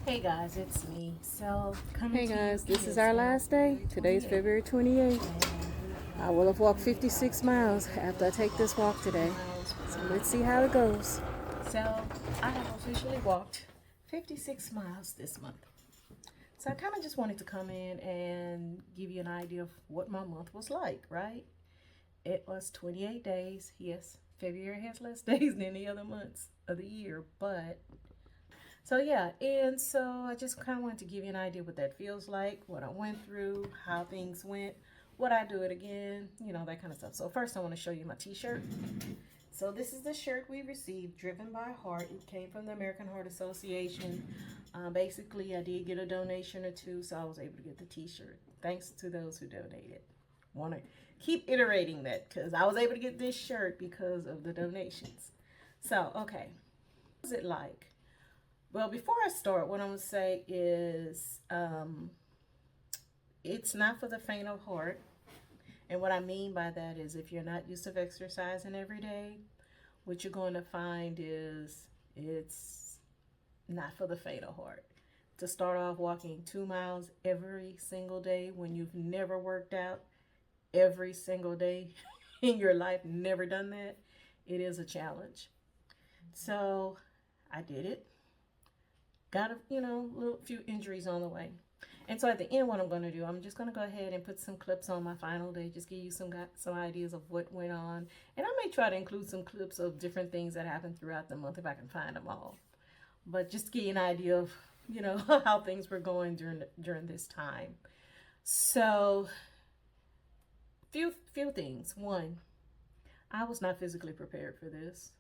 Hey guys, it's me. So coming Hey to you guys, this is is our now last day. February Today's 28th, February 28th. and we I will have walked are 56 miles after I take this walk 2 today. miles So away. let's see how it goes. So I have officially walked 56 miles this month. So I kind of just wanted to come in and give you an idea of what my month was like, right? It was 28 days. Yes, February has less days than the other months of the year, but so yeah, and so I just kind of wanted to give you an idea what that feels like, what I went through, how things went, would I do it again, that kind of stuff. So first I want to show you my t-shirt. So this is the shirt we received, Driven by Heart. It came from the American Heart Association. Basically, I did get a donation or two, so I was able to get the t-shirt. Thanks to those who donated. Want to keep iterating that because I was able to get this shirt because of the donations. So, okay. What was it like? Well, before I start, what I'm going to say is it's not for the faint of heart. And what I mean by that is if you're not used to exercising every day, what you're going to find is it's not for the faint of heart. To start off walking 2 miles every single day when you've never worked out every single day in your life, never done that, it is a challenge. So I did it. Got a little few injuries on the way. And so at the end, what I'm going to do, I'm just going to go ahead and put some clips on my final day, just give you some ideas of what went on. And I may try to include some clips of different things that happened throughout the month if I can find them all. But just to give you an idea of, how things were going during this time. So, few things. One, I was not physically prepared for this.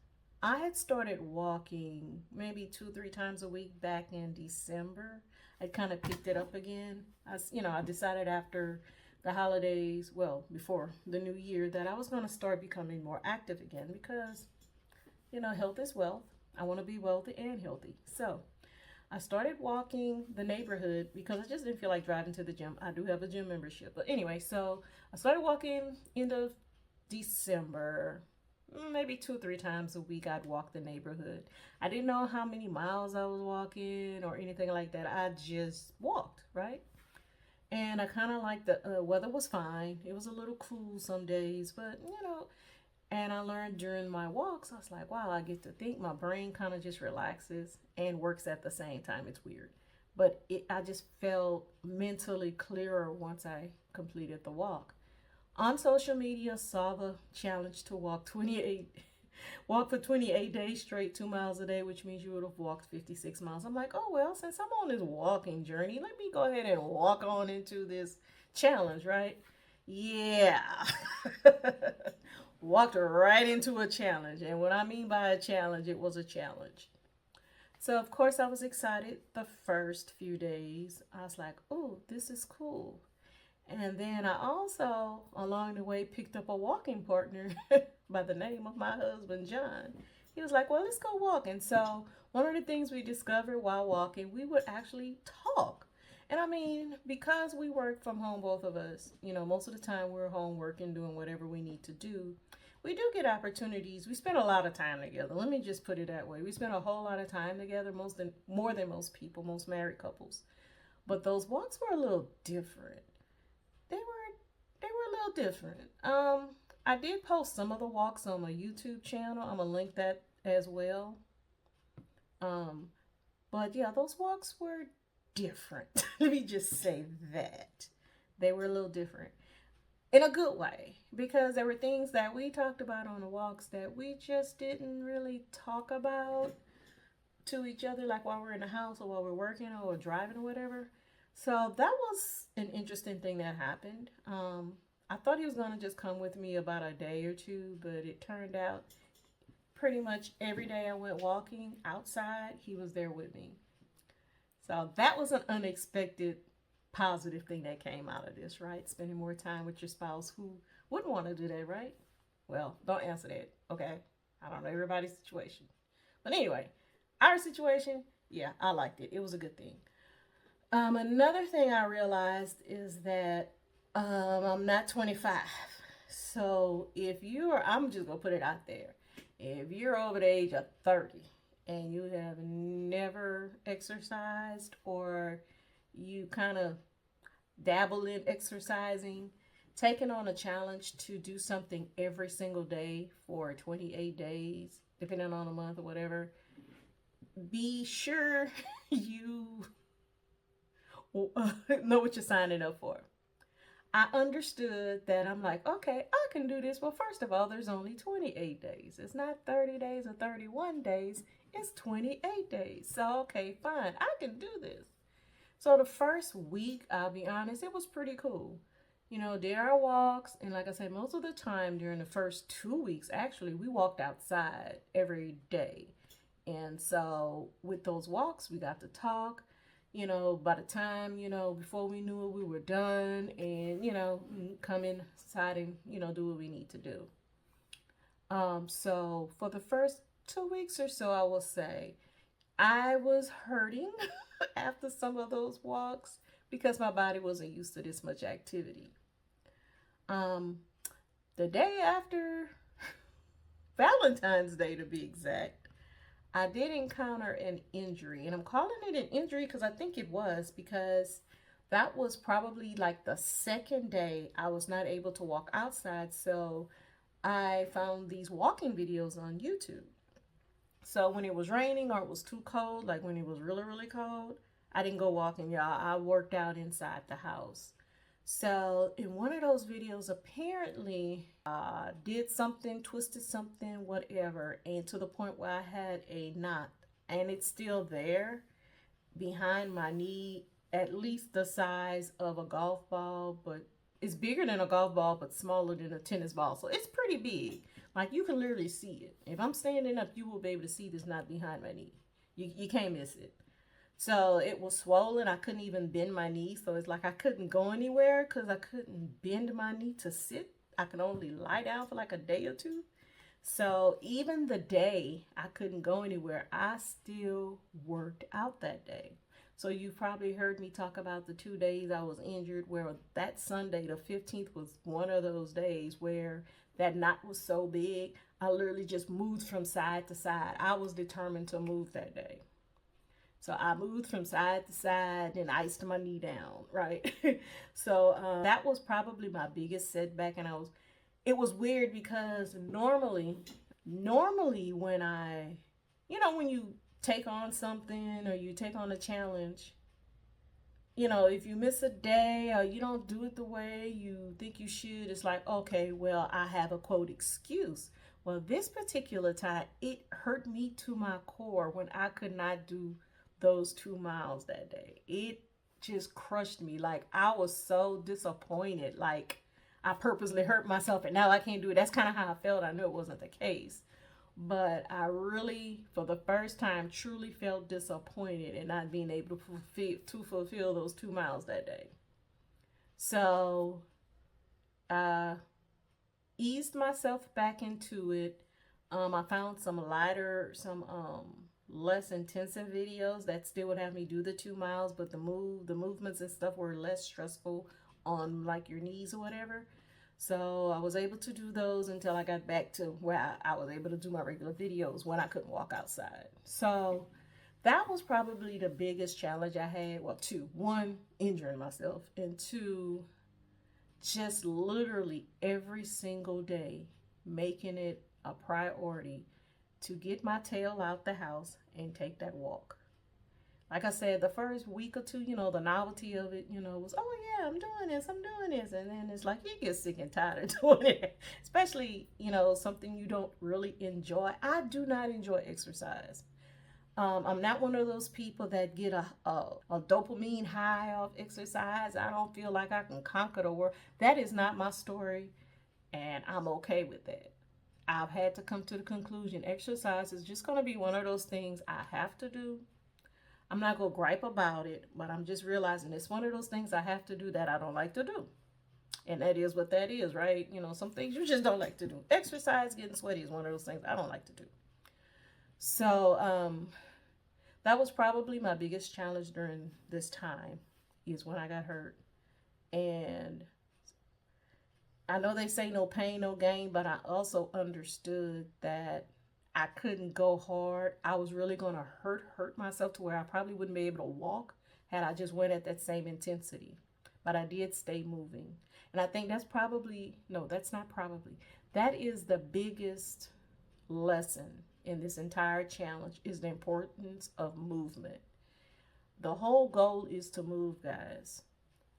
I had started walking maybe 2, 3 times a week back in December. I kind of picked it up again. I decided after the holidays, well, before the new year, that I was going to start becoming more active again because, health is wealth. I want to be wealthy and healthy. So I started walking the neighborhood because I just didn't feel like driving to the gym. I do have a gym membership. But anyway, so I started walking end of December, maybe 2 or 3 times a week. I'd walk the neighborhood. I didn't know how many miles I was walking or anything like that. I just walked, right? And I kind of like the weather was fine. It was a little cool some days, but and I learned during my walks, I was like, wow, I get to think. My brain kind of just relaxes and works at the same time. It's weird. But I just felt mentally clearer once I completed the walk. On social media, saw the challenge to walk for 28 days straight, 2 miles a day, which means you would have walked 56 miles. I'm like, oh, well, since I'm on this walking journey, let me go ahead and walk on into this challenge, right? Yeah. Walked right into a challenge. And what I mean by a challenge, it was a challenge. So, of course, I was excited the first few days. I was like, oh, this is cool. And then I also, along the way, picked up a walking partner by the name of my husband, John. He was like, well, let's go walking. So, one of the things we discovered while walking, we would actually talk. And I mean, because we work from home, both of us, most of the time we're home working, doing whatever we need to do. We do get opportunities. We spend a lot of time together. Let me just put it that way. We spend a whole lot of time together, more than most people, most married couples. But those walks were a little different. They were a little different. I did post some of the walks on my YouTube channel. I'm gonna link that as well. Um, but yeah, those walks were different. Let me just say that they were a little different in a good way because there were things that we talked about on the walks that we just didn't really talk about to each other, like while we're in the house or while we're working or driving or whatever. So that was an interesting thing that happened. I thought he was going to just come with me about a day or two, but it turned out pretty much every day I went walking outside, he was there with me. So that was an unexpected positive thing that came out of this, right? Spending more time with your spouse who wouldn't want to do that, right? Well, don't answer that, okay? I don't know everybody's situation. But anyway, our situation, yeah, I liked it. It was a good thing. Another thing I realized is that I'm not 25. So if you're, I'm just going to put it out there. If you're over the age of 30 and you have never exercised, or you kind of dabble in exercising, taking on a challenge to do something every single day for 28 days, depending on the month or whatever, be sure you know what you're signing up for. I understood that. I'm like, okay, I can do this. Well, first of all, there's only 28 days. It's not 30 days or 31 days. It's 28 days. So, okay, fine. I can do this. So the first week, I'll be honest, it was pretty cool. You know, there are walks, and like I said, most of the time during the first 2 weeks, actually, we walked outside every day. And so with those walks, we got to talk. You know, by the time, before we knew it, we were done and, come inside and, do what we need to do. So for the first 2 weeks or so, I will say I was hurting after some of those walks because my body wasn't used to this much activity. Um, the day after Valentine's Day, to be exact, I did encounter an injury, and I'm calling it an injury because I think it was, because that was probably like the second day I was not able to walk outside. So I found these walking videos on YouTube. So when it was raining or it was too cold, like when it was really, really cold, I didn't go walking, y'all. I worked out inside the house. So in one of those videos, apparently did something, twisted something, whatever, and to the point where I had a knot, and it's still there behind my knee, at least the size of a golf ball, but it's bigger than a golf ball, but smaller than a tennis ball. So it's pretty big. Like you can literally see it. If I'm standing up, you will be able to see this knot behind my knee. You can't miss it. So it was swollen. I couldn't even bend my knee. So it's like I couldn't go anywhere because I couldn't bend my knee to sit. I could only lie down for like a day or two. So even the day I couldn't go anywhere, I still worked out that day. So you've probably heard me talk about the 2 days I was injured, where that Sunday, the 15th, was one of those days where that knot was so big, I literally just moved from side to side. I was determined to move that day. So I moved from side to side and iced my knee down, right? So that was probably my biggest setback, and it was weird because normally when when you take on something or you take on a challenge, if you miss a day or you don't do it the way you think you should, it's like, okay, well, I have a quote excuse. Well, this particular time, it hurt me to my core when I could not do those 2 miles that day. It just crushed me. Like, I was so disappointed. Like, I purposely hurt myself and now I can't do it. That's kind of how I felt. I knew it wasn't the case. But I really, for the first time, truly felt disappointed in not being able to fulfill those 2 miles that day. So I eased myself back into it. I found some less intensive videos that still would have me do the 2 miles, but the movements and stuff were less stressful on like your knees or whatever. So I was able to do those until I got back to where I was able to do my regular videos when I couldn't walk outside. So that was probably the biggest challenge I had. Well, two: one, injuring myself, and two, just literally every single day making it a priority to get my tail out the house and take that walk. Like I said, the first week or two, the novelty of it, was, oh yeah, I'm doing this. And then it's like you get sick and tired of doing it, especially, something you don't really enjoy. I do not enjoy exercise. I'm not one of those people that get a dopamine high off exercise. I don't feel like I can conquer the world. That is not my story, and I'm okay with that. I've had to come to the conclusion exercise is just going to be one of those things I have to do. I'm not going to gripe about it, but I'm just realizing it's one of those things I have to do that I don't like to do. And that is what that is, right? Some things you just don't like to do. Exercise, getting sweaty is one of those things I don't like to do. So that was probably my biggest challenge during this time, is when I got hurt. And I know they say no pain, no gain, but I also understood that I couldn't go hard. I was really going to hurt myself to where I probably wouldn't be able to walk had I just went at that same intensity. But I did stay moving. And I think that's probably, no, that's not probably. That is the biggest lesson in this entire challenge is the importance of movement. The whole goal is to move, guys.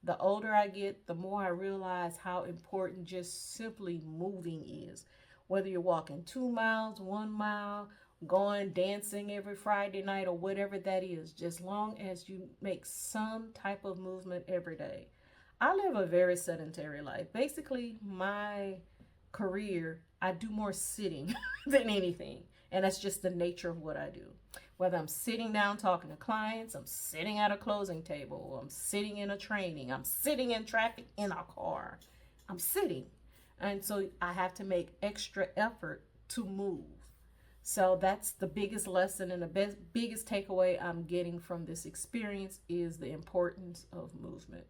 The older I get, the more I realize how important just simply moving is. Whether you're walking 2 miles, 1 mile, going dancing every Friday night, or whatever that is, just long as you make some type of movement every day. I live a very sedentary life. Basically, my career, I do more sitting than anything. And that's just the nature of what I do. Whether I'm sitting down talking to clients, I'm sitting at a closing table, I'm sitting in a training, I'm sitting in traffic in a car, I'm sitting. And so I have to make extra effort to move. So that's the biggest lesson and the biggest takeaway I'm getting from this experience is the importance of movement.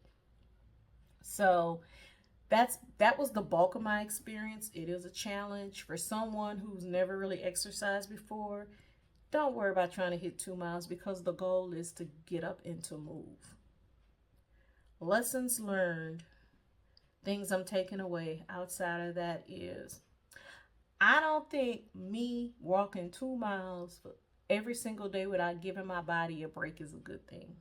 So that was the bulk of my experience. It is a challenge for someone who's never really exercised before. Don't worry about trying to hit 2 miles because the goal is to get up and to move. Lessons learned, things I'm taking away outside of that is I don't think me walking 2 miles every single day without giving my body a break is a good thing.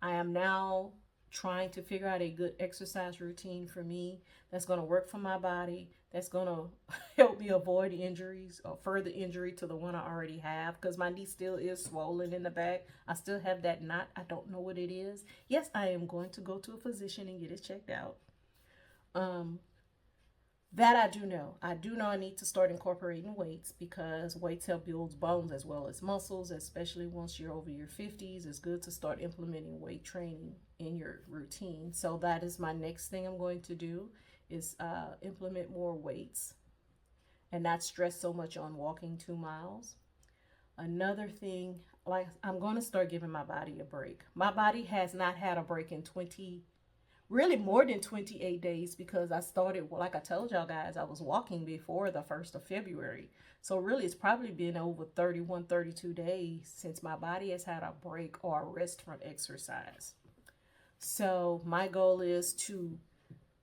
I am now trying to figure out a good exercise routine for me that's going to work for my body, that's going to help me avoid injuries or further injury to the one I already have, because my knee still is swollen in the back. I still have that knot. I don't know what it is. Yes, I am going to go to a physician and get it checked out. That I do know. I do know I need to start incorporating weights because weights help build bones as well as muscles, especially once you're over your 50s. It's good to start implementing weight training in your routine. So that is my next thing I'm going to do is implement more weights and not stress so much on walking 2 miles. Another thing, like I'm going to start giving my body a break. My body has not had a break in really more than 28 days because I started, well, like I told y'all guys, I was walking before the 1st of February. So really it's probably been over 31, 32 days since my body has had a break or a rest from exercise. So my goal is to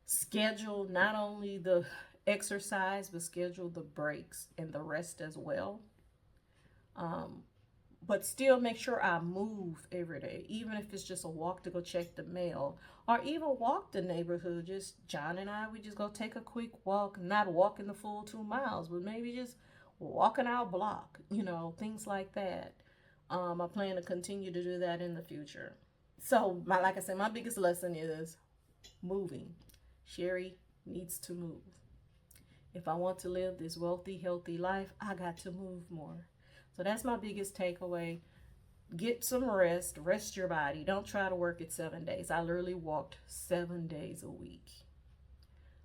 schedule not only the exercise, but schedule the breaks and the rest as well. But still make sure I move every day, even if it's just a walk to go check the mail or even walk the neighborhood. Just John and I, we just go take a quick walk, not walking the full 2 miles, but maybe just walking our block, things like that. I plan to continue to do that in the future. So like I said, my biggest lesson is moving. Sherry needs to move. If I want to live this wealthy, healthy life, I got to move more. So that's my biggest takeaway. Get some rest. Rest your body. Don't try to work it 7 days. I literally walked 7 days a week.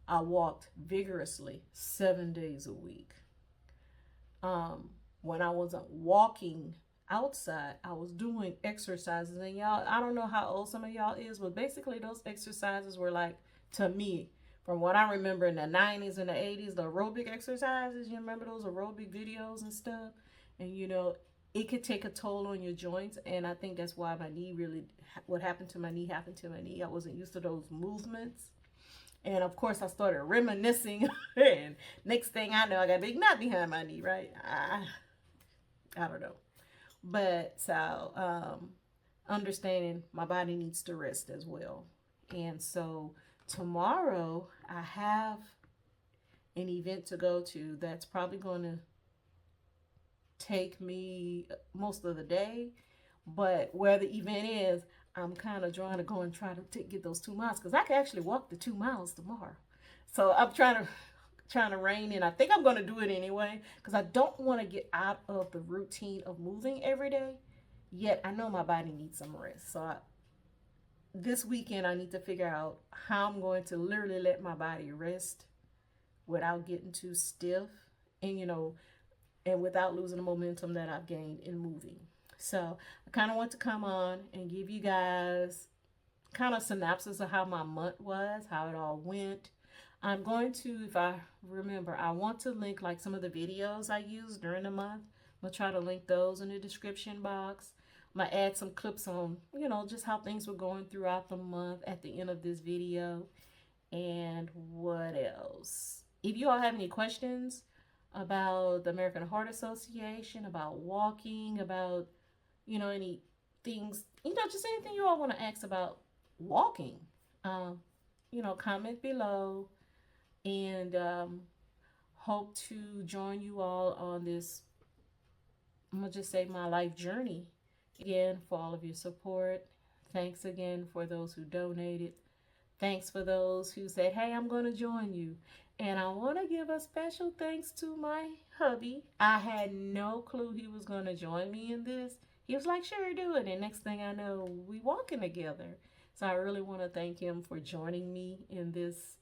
I walked vigorously 7 days a week. When I wasn't walking outside, I was doing exercises. And y'all, I don't know how old some of y'all is, but basically those exercises were like, to me, from what I remember in the 90s and the 80s, the aerobic exercises. You remember those aerobic videos and stuff? And it could take a toll on your joints. And I think that's why what happened to my knee happened to my knee. I wasn't used to those movements. And of course, I started reminiscing. And next thing I know, I got a big knot behind my knee, right? I don't know. But so understanding my body needs to rest as well. And so tomorrow, I have an event to go to that's probably going to take me most of the day, but where the event is, I'm kind of trying to go and try to get those 2 miles because I can actually walk the 2 miles tomorrow. So I'm trying to rein in. I think I'm going to do it anyway because I don't want to get out of the routine of moving every day. Yet I know my body needs some rest. So this weekend I need to figure out how I'm going to literally let my body rest without getting too stiff and and without losing the momentum that I've gained in moving. So I kind of want to come on and give you guys kind of synopsis of how my month was, how it all went. I'm going to, if I remember, I want to link like some of the videos I used during the month. I'm going to try to link those in the description box. I'm going to add some clips on, you know, just how things were going throughout the month at the end of this video. And what else? If you all have any questions about the American Heart Association, about walking, about, you know, any things, you know, just anything you all want to ask about walking, um, you know, comment below. And hope to join you all on this, I'm going to just say, my life journey. Again, for all of your support. Thanks again for those who donated. Thanks for those who said, hey, I'm going to join you. And I want to give a special thanks to my hubby. I had no clue he was going to join me in this. He was like, sure, do it. And next thing I know, we walking together. So I really want to thank him for joining me in this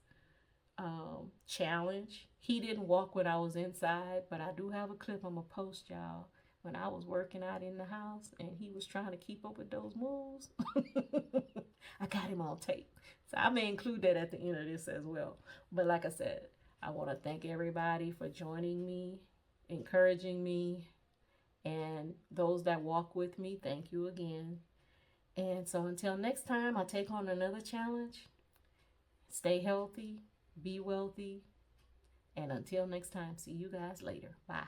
challenge. He didn't walk when I was inside, but I do have a clip I'm going to post, y'all, when I was working out in the house and he was trying to keep up with those moves. I got him on tape. So I may include that at the end of this as well. But like I said, I want to thank everybody for joining me, encouraging me, and those that walk with me, thank you again. And so until next time, I take on another challenge. Stay healthy, be wealthy, and until next time, see you guys later. Bye.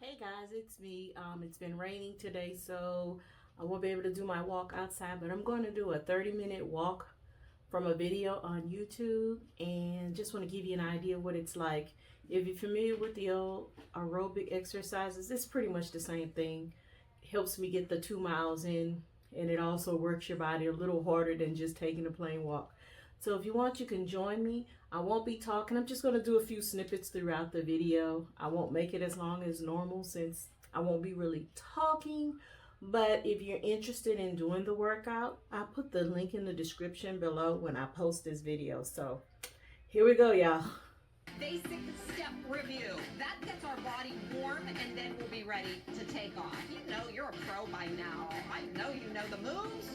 Hey guys, it's me. It's been raining today, so I won't be able to do my walk outside, but I'm going to do a 30-minute walk from a video on YouTube, and just want to give you an idea of what it's like. If you're familiar with the old aerobic exercises, it's pretty much the same thing. It helps me get the 2 miles in, and it also works your body a little harder than just taking a plain walk. So if you want, you can join me. I won't be talking. I'm just going to do a few snippets throughout the video. I won't make it as long as normal since I won't be really talking. But if you're interested in doing the workout, I'll put the link in the description below when I post this video. So here we go, y'all. Basic step review. That gets our body warm, and then we'll be ready to take off. You know you're a pro by now. I know you know the moves.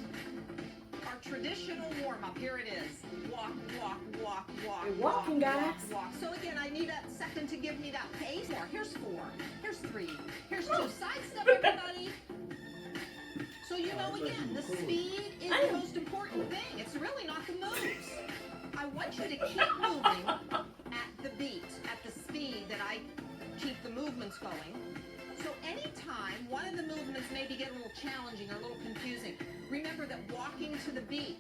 Our traditional warm-up, here it is. Walk, walk, walk, walk, We're walking, walk, guys. walk, walk. So again, I need a second to give me that pace. Here's 4, here's 3, here's 2. Side step, everybody. So you know, again, the speed is the most important thing. It's really not the moves. I want you to keep moving at the beat, at the speed that I keep the movements going. So anytime one of the movements maybe get a little challenging or a little confusing, remember that walking to the beat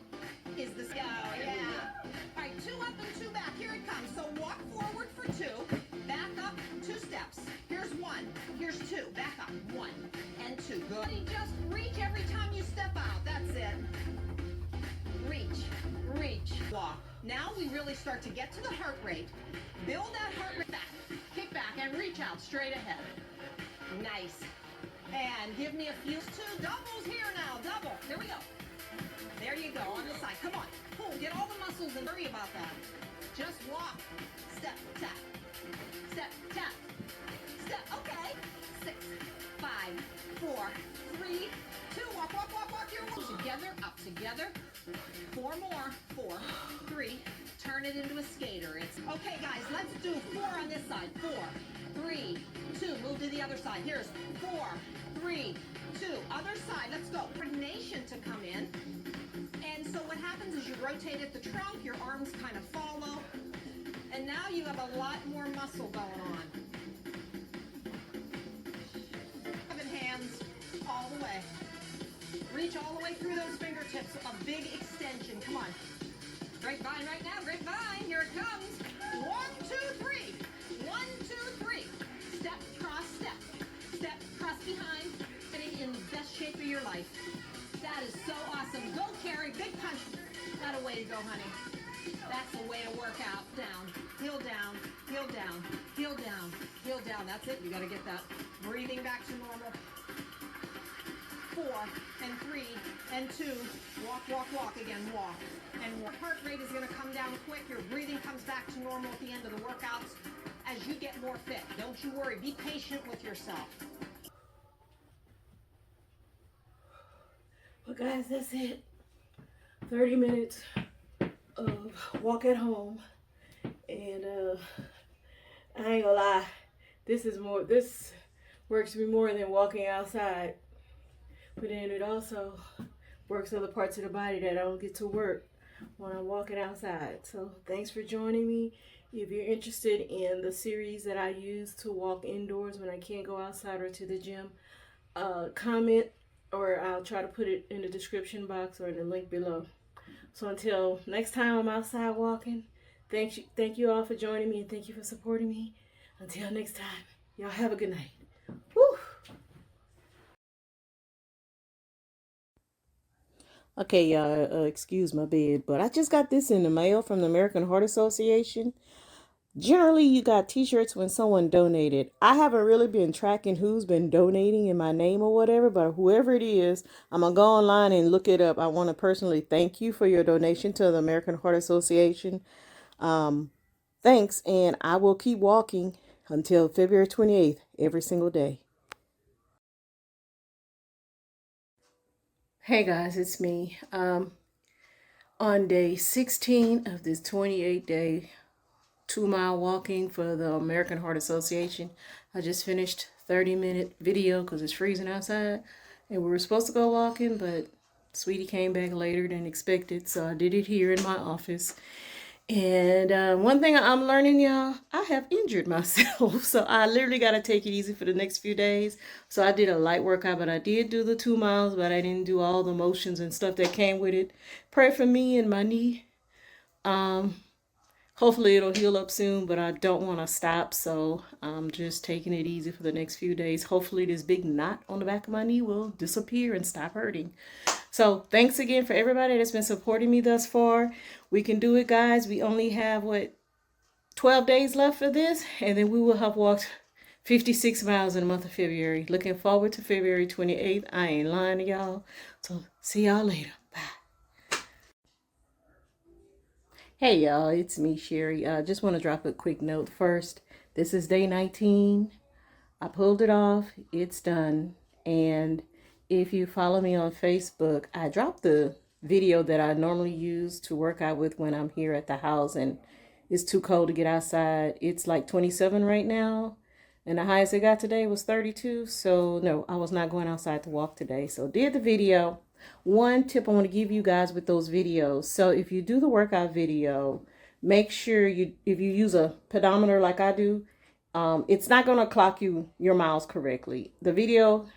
is the go. Yeah. All right, 2 up and 2 back. Here it comes. So walk forward for 2, back up 2 steps. Here's 1, here's 2, back up 1 and 2. Good. Just reach every time you step out. That's it. Reach, reach, walk. Now we really start to get to the heart rate. Build that heart rate back. Kick back and reach out straight ahead. Nice. And give me a few 2 doubles here now. Double. There we go. There you go. On the side. Come on. Pull. Get all the muscles and worry about that. Just walk. Step, tap. Step, tap. Step. Okay. 6, 5, 4, 3, 2. Walk, walk, walk, walk. Your walk. Together. Up together. 4 more. 4, 3. Turn it into a skater. It's okay, guys. Let's do 4 on this side. 4, 3, 2. Move to the other side. Here's 4, 3, 2. Other side. Let's go. Coordination to come in. And so what happens is you rotate at the trunk. Your arms kind of follow. And now you have a lot more muscle going on. 7 hands all the way. Reach all the way through those fingertips. A big extension. Come on. Grapevine right now. Grapevine. Here it comes. 1, 2, 3. 1, 2, 3. Step, cross, step. Step, cross behind. Getting in the best shape of your life. That is so awesome. Go, Carrie. Big punch. That a way to go, honey. That's the way to work out. Down. Heel down. Heel down. Heel down. Heel down. That's it. You got to get that. Breathing back to normal. 4 and 3 and 2. Walk, walk, walk again. Walk. And your heart rate is going to come down quick. Your breathing comes back to normal at the end of the workouts as you get more fit. Don't you worry. Be patient with yourself. Well, guys, that's it 30 minutes of walk at home, and I ain't gonna lie, this works me more than walking outside, but then it also works other parts of the body that I don't get to work when I'm walking outside. So thanks for joining me. If you're interested in the series that I use to walk indoors when I can't go outside or to the gym, comment, or I'll try to put it in the description box or in the link below. So until next time I'm outside walking, thank you all for joining me, and thank you for supporting me. Until next time, y'all have a good night. Woo! Okay, y'all, excuse my bed, but I just got this in the mail from the American Heart Association. Generally, you got t-shirts when someone donated. I haven't really been tracking who's been donating in my name or whatever, but whoever it is, I'm going to go online and look it up. I want to personally thank you for your donation to the American Heart Association. Thanks, and I will keep walking until February 28th every single day. Hey guys, it's me. On day 16 of this 28-day 2-mile walking for the American Heart Association, I just finished 30-minute video because it's freezing outside, and we were supposed to go walking, but Sweetie came back later than expected, so I did it here in my office. And one thing I'm learning, y'all, I have injured myself. So I literally got to take it easy for the next few days. So I did a light workout, but I did do the 2 miles, but I didn't do all the motions and stuff that came with it. Pray for me and my knee. Hopefully it'll heal up soon, but I don't want to stop. So I'm just taking it easy for the next few days. Hopefully this big knot on the back of my knee will disappear and stop hurting. So thanks again for everybody that's been supporting me thus far. We can do it, guys. We only have, 12 days left for this, and then we will have walked 56 miles in the month of February. Looking forward to February 28th. I ain't lying to y'all. So see y'all later. Bye. Hey y'all, it's me, Sherry. I just want to drop a quick note first. This is day 19. I pulled it off. It's done. And if you follow me on Facebook, I dropped the video that I normally use to work out with when I'm here at the house and it's too cold to get outside. It's like 27 right now, and the highest it got today was 32. So no, I was not going outside to walk today. So did the video. One tip I want to give you guys with those videos. So if you do the workout video, make sure if you use a pedometer like I do, it's not going to clock your miles correctly. The video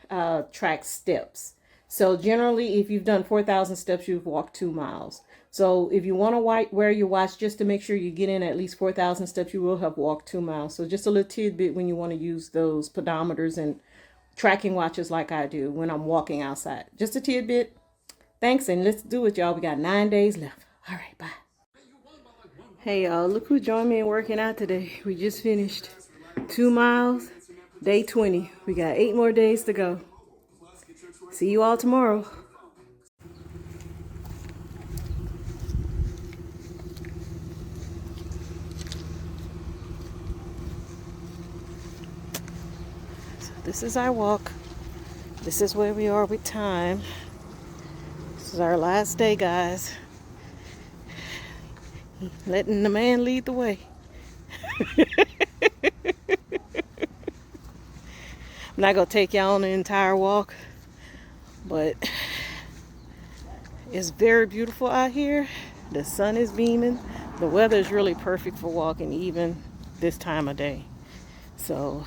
tracks steps. So generally, if you've done 4,000 steps, you've walked 2 miles. So if you want to wear your watch just to make sure you get in at least 4,000 steps, you will have walked 2 miles. So just a little tidbit when you want to use those pedometers and tracking watches like I do when I'm walking outside. Just a tidbit. Thanks, and let's do it, y'all. We got 9 days left. All right, bye. Hey, y'all, look who joined me in working out today. We just finished 2 miles, day 20. We got 8 more days to go. See you all tomorrow. So this is our walk. This is where we are with time. This is our last day, guys. Letting the man lead the way. I'm not going to take y'all on the entire walk, but it's very beautiful out here. The sun is beaming. The weather is really perfect for walking, even this time of day. So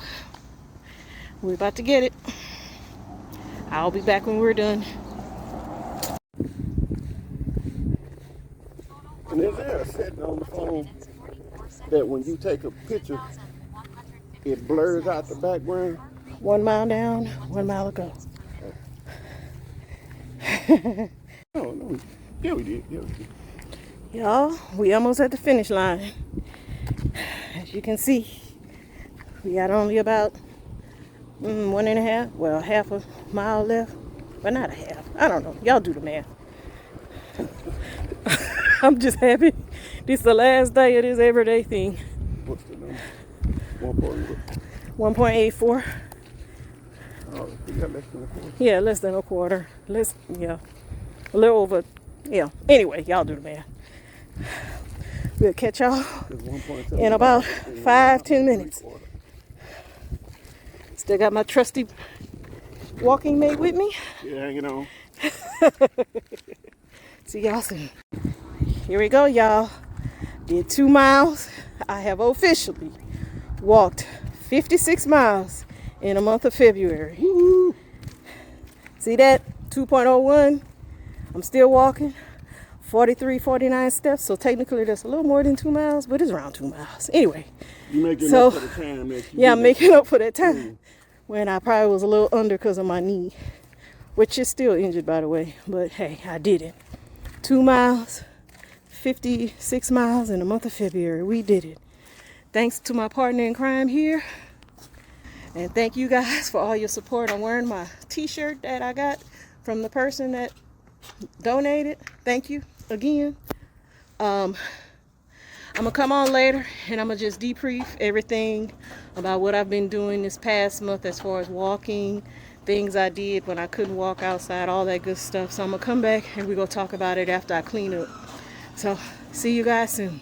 we're about to get it. I'll be back when we're done. And is there a setting on the phone that when you take a picture, it blurs out the background? 1 mile down, 1 mile to go. No. Yeah, we did. Y'all, we almost at the finish line. As you can see, we got only about 1.5, half a mile left. But not a half. I don't know. Y'all do the math. I'm just happy. This is the last day of this everyday thing. What's the number? 1.84. Oh, we got less than a quarter. Yeah, less than a quarter. A little over, Yeah. Anyway, y'all do the math. We'll catch y'all in about 5-10 minutes. Still got my trusty walking mate with me. Yeah, hanging on. See y'all soon. Here we go, y'all. Did 2 miles. I have officially walked 56 miles in the month of February. Woo-hoo. See that? 2.01. I'm still walking. 43, 49 steps. So technically that's a little more than 2 miles, but it's around 2 miles. Anyway. You making up for the time that you I'm making up for that time. When I probably was a little under because of my knee, which is still injured, by the way. But hey, I did it. 2 miles, 56 miles in the month of February. We did it. Thanks to my partner in crime here. And thank you guys for all your support. I'm wearing my t-shirt that I got from the person that donated. Thank you again. I'm gonna come on later and I'm gonna just debrief everything about what I've been doing this past month as far as walking, things I did when I couldn't walk outside, all that good stuff. So I'm gonna come back and we're gonna talk about it after I clean up. So see you guys soon.